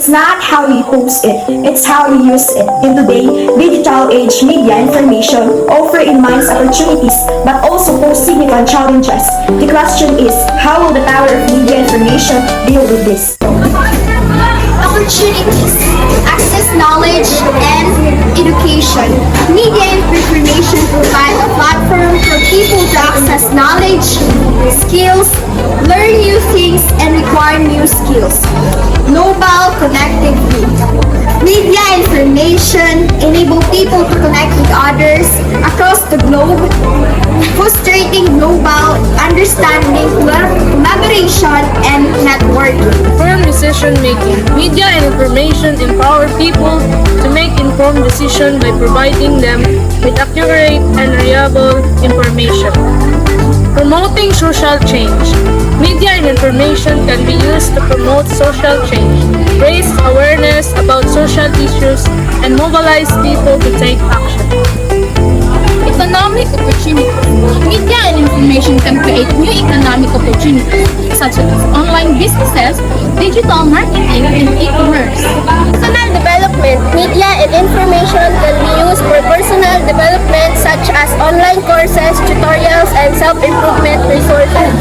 It's not how you post it, it's how you use it. In today's digital age, media information offer immense opportunities but also pose significant challenges. The question is, how will the power of media information deal with this? Opportunities, access knowledge and education. Media and information provide a platform for people to access knowledge, skills, learn new things, and acquire new skills. Global connectivity. Media information enable people to connect with others across the globe, fostering global understanding, collaboration, and networking. Informed decision making. Media and information empower people to make informed decisions by providing them with accurate and reliable information. Promoting social change. Media and information can be used to promote social change, raise awareness about social issues, and mobilize people to take action. Economic opportunities. Media and information can create new economic opportunities such as online businesses, digital marketing, and e-commerce. Personal development. Media and information can be used for personal development such as online courses, tutorials, and self-improvement resources.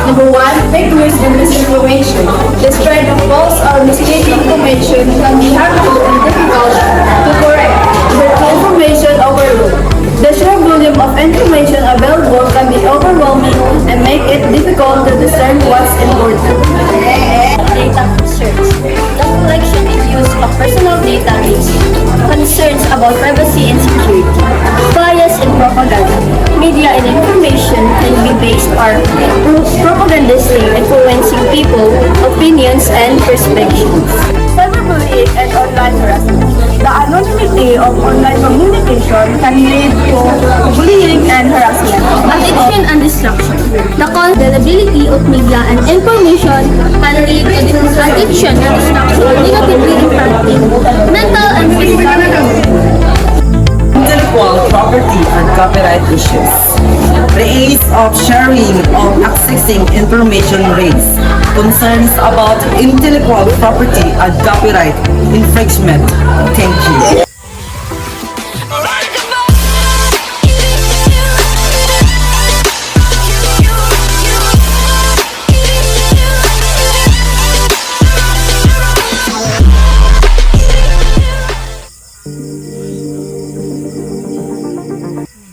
Number 1, fake news and misinformation. The spread of false or misleading information can be harmful and difficult to correct. With information overload. The sheer volume of information available can be overwhelming and make it difficult to discern what's important. Data research. The collection and use of personal data raises concerns about privacy and security. Bias and propaganda. Media and information can be based on propagandistic influencing people, opinions, and perspectives. Cyberbullying and online harassment. The anonymity of online communication can lead to bullying and harassment. Addiction and distraction. The availability of media and information can lead to addiction and distraction, negatively impacting mental and physical health. Intellectual property and copyright issues. The ease of sharing or accessing information raise concerns about intellectual property and copyright infringement. Thank you.